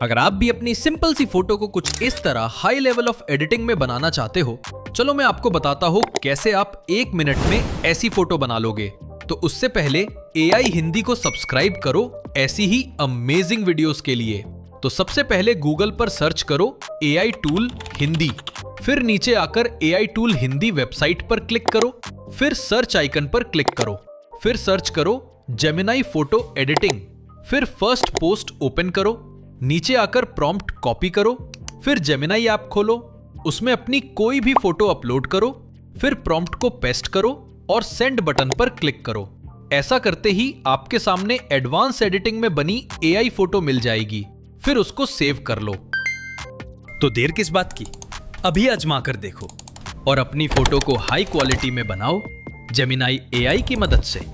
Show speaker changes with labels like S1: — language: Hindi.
S1: अगर आप भी अपनी सिंपल सी फोटो को कुछ इस तरह हाई लेवल ऑफ एडिटिंग में बनाना चाहते हो, चलो मैं आपको बताता हूँ कैसे आप 1 मिनट में ऐसी फोटो बना लोगे। तो उससे पहले AI हिंदी को सब्सक्राइब करो ऐसी ही अमेजिंग वीडियोस के लिए। तो सबसे पहले गूगल पर सर्च करो AI टूल हिंदी, फिर नीचे आकर AI टूल हिंदी वेबसाइट पर क्लिक करो, फिर सर्च आइकन पर क्लिक करो, फिर सर्च करो जेमिनाई फोटो एडिटिंग, फिर फर्स्ट पोस्ट ओपन करो, नीचे आकर प्रॉम्प्ट कॉपी करो, फिर जेमिनाई ऐप खोलो, उसमें अपनी कोई भी फोटो अपलोड करो, फिर प्रॉम्प्ट को पेस्ट करो और सेंड बटन पर क्लिक करो। ऐसा करते ही आपके सामने एडवांस एडिटिंग में बनी AI फोटो मिल जाएगी, फिर उसको सेव कर लो।
S2: तो देर किस बात की, अभी आजमा कर देखो और अपनी फोटो को हाई क्वालिटी में बनाओ जेमिनाई AI की मदद से।